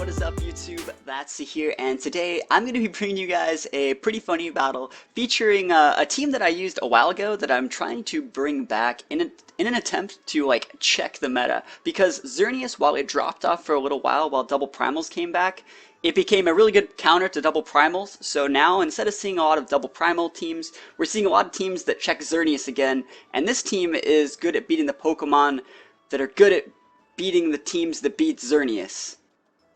What is up, YouTube? That's here, and today I'm going to be bringing you guys a pretty funny battle featuring a team that I used a while ago that I'm trying to bring back in an attempt to check the meta, because Xerneas, while it dropped off for a little while double primals came back, it became a really good counter to double primals. So now, instead of seeing a lot of double primal teams, we're seeing a lot of teams that check Xerneas again, and this team is good at beating the Pokemon that are good at beating the teams that beat Xerneas.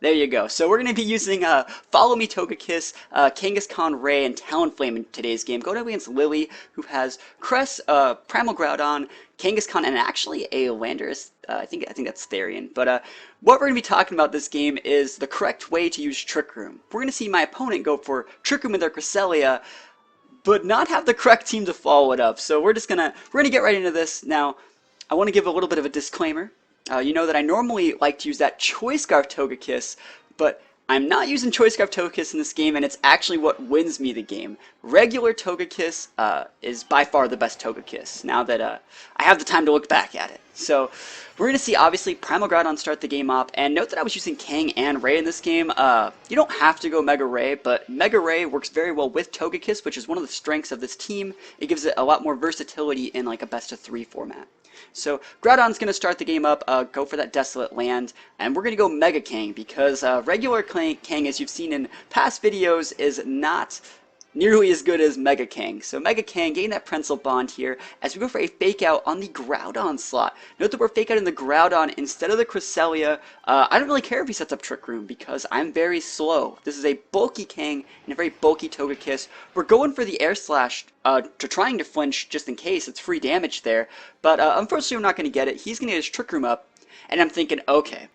There you go. So we're going to be using Follow Me Togekiss, Kangaskhan Ray, and Talonflame in today's game. Going up against Lily, who has Cress, Primal Groudon, Kangaskhan, and actually a Landorus. I think that's Therian. But what we're going to be talking about this game is the correct way to use Trick Room. We're going to see my opponent go for Trick Room with their Cresselia, but not have the correct team to follow it up. So we're gonna get right into this. Now, I want to give a little bit of a disclaimer. You know that I normally like to use that Choice Scarf Togekiss, but I'm not using Choice Scarf Togekiss in this game, and it's actually what wins me the game. Regular Togekiss is by far the best Togekiss, now that I have the time to look back at it. So, we're going to see, obviously, Primal Groudon start the game up, and note that I was using Kang and Ray in this game. You don't have to go Mega Ray, but Mega Ray works very well with Togekiss, which is one of the strengths of this team. It gives it a lot more versatility in like a best-of-3 format. So Groudon's going to start the game up, go for that Desolate Land, and we're going to go Mega Kang, because regular Kang, as you've seen in past videos, is not nearly as good as Mega Kang. So Mega Kang getting that Prensel Bond here as we go for a Fake Out on the Groudon slot. Note that we're Fake Out in the Groudon instead of the Cresselia. I don't really care if he sets up Trick Room because I'm very slow. This is a bulky Kang and a very bulky Togekiss. We're going for the Air Slash to trying to flinch just in case. It's free damage there. But unfortunately, we're not going to get it. He's going to get his Trick Room up. And I'm thinking, okay,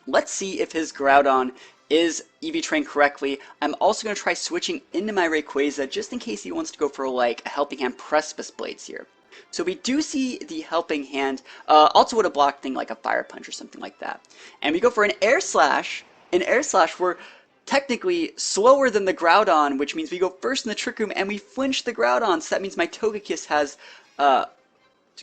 let's see if his Groudon is EV trained correctly. I'm also going to try switching into my Rayquaza just in case he wants to go for like a Helping Hand Precipice Blades here. So we do see the Helping Hand, also would have blocked thing like a Fire Punch or something like that. And we go for an Air Slash. In Air Slash, we're technically slower than the Groudon, which means we go first in the Trick Room and we flinch the Groudon. So that means my Togekiss has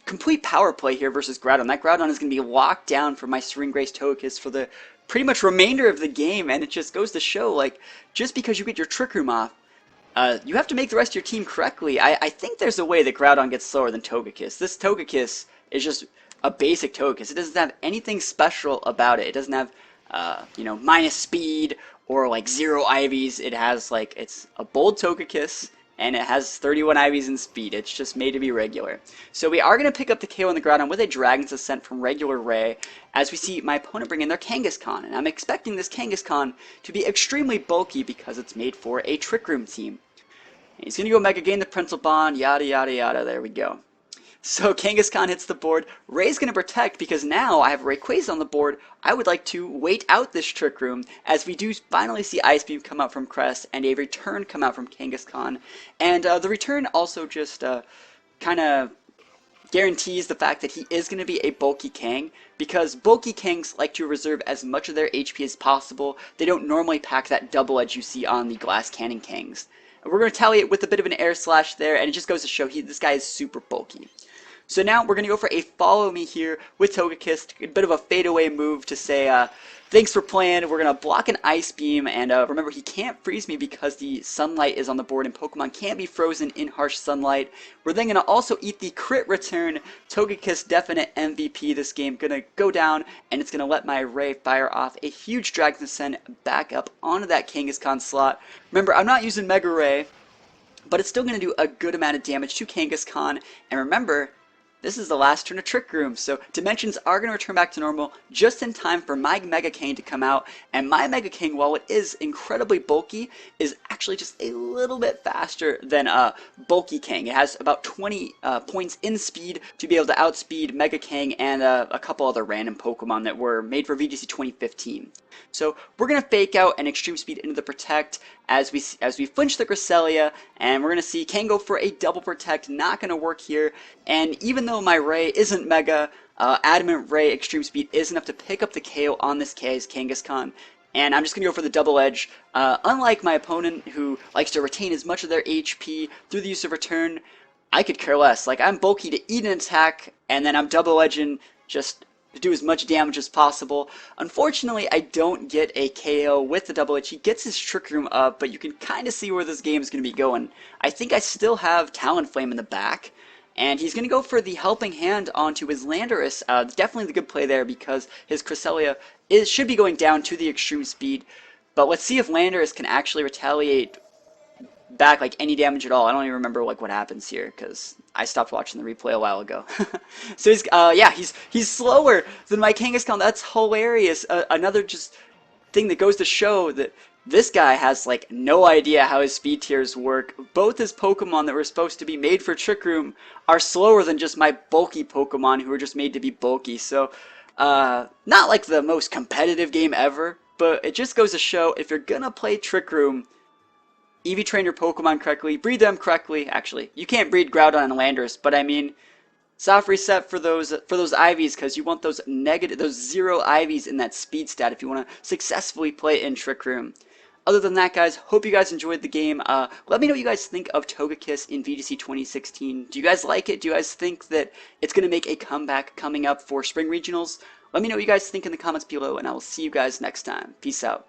complete power play here versus Groudon. That Groudon is going to be locked down for my Serene Grace Togekiss for the pretty much remainder of the game, and it just goes to show, like, just because you get your Trick Room off, you have to make the rest of your team correctly. I think there's a way that Groudon gets slower than Togekiss. This Togekiss is just a basic Togekiss. It doesn't have anything special about it. It doesn't have, you know, minus speed or, like, 0 IVs. It has, like, it's a bold Togekiss, and it has 31 IVs in speed. It's just made to be regular. So we are going to pick up the KO on the Groudon with a Dragon's Ascent from regular Ray, as we see my opponent bring in their Kangaskhan. And I'm expecting this Kangaskhan to be extremely bulky because it's made for a Trick Room team. And he's going to go Mega Gain the Prensel Bond, yada yada yada, there we go. So Kangaskhan hits the board. Ray's going to protect because now I have Rayquaza on the board. I would like to wait out this Trick Room as we do finally see Ice Beam come out from Crest and a return come out from Kangaskhan. And the return also just kind of guarantees the fact that he is going to be a bulky Kang, because bulky Kangs like to reserve as much of their HP as possible. They don't normally pack that double edge you see on the Glass Cannon Kangs. And we're going to retaliate with a bit of an Air Slash there, and it just goes to show this guy is super bulky. So now we're going to go for a Follow Me here with Togekiss, a bit of a fadeaway move to say, thanks for playing. We're going to block an Ice Beam, and remember, he can't freeze me because the sunlight is on the board, and Pokemon can't be frozen in harsh sunlight. We're then going to also eat the crit return. Togekiss, definite MVP this game. Going to go down, and it's going to let my Ray fire off a huge Dragon's Ascent back up onto that Kangaskhan slot. Remember, I'm not using Mega Ray, but it's still going to do a good amount of damage to Kangaskhan, and remember, this is the last turn of Trick Room, so Dimensions are going to return back to normal just in time for my Mega Kang to come out. And my Mega Kang, while it is incredibly bulky, is actually just a little bit faster than bulky Kang. It has about 20 points in speed to be able to outspeed Mega Kang and a couple other random Pokemon that were made for VGC 2015. So we're going to Fake Out and Extreme Speed into the Protect as we flinch the Cresselia, and we're going to see Kang go for a double Protect. Not going to work here, and even though my Ray isn't Mega, Adamant Ray Extreme Speed is enough to pick up the KO on this Kangaskhan, and I'm just going to go for the double edge. Unlike my opponent, who likes to retain as much of their HP through the use of return, I could care less. Like, I'm bulky to eat an attack, and then I'm double edging just to do as much damage as possible. Unfortunately, I don't get a KO with the double H. He gets his Trick Room up, but you can kind of see where this game is going to be going. I think I still have Talonflame in the back, and he's going to go for the Helping Hand onto his Landorus. Definitely the good play there because his Cresselia should be going down to the extreme speed. But let's see if Landorus can actually retaliate back like any damage at all. I don't even remember like what happens here because I stopped watching the replay a while ago. So he's yeah, he's slower than my Kangaskhan. That's hilarious. Another just thing that goes to show that this guy has like no idea how his speed tiers work. Both his Pokemon that were supposed to be made for Trick Room are slower than just my bulky Pokemon who were just made to be bulky. So not like the most competitive game ever, but it just goes to show if you're gonna play Trick Room, EV train your Pokemon correctly, breed them correctly. Actually, you can't breed Groudon and Landorus, but I mean, soft reset for those IVs because you want those zero IVs in that speed stat if you want to successfully play in Trick Room. Other than that, guys, hope you guys enjoyed the game. Let me know what you guys think of Togekiss in VGC 2016. Do you guys like it? Do you guys think that it's going to make a comeback coming up for Spring Regionals? Let me know what you guys think in the comments below, and I will see you guys next time. Peace out.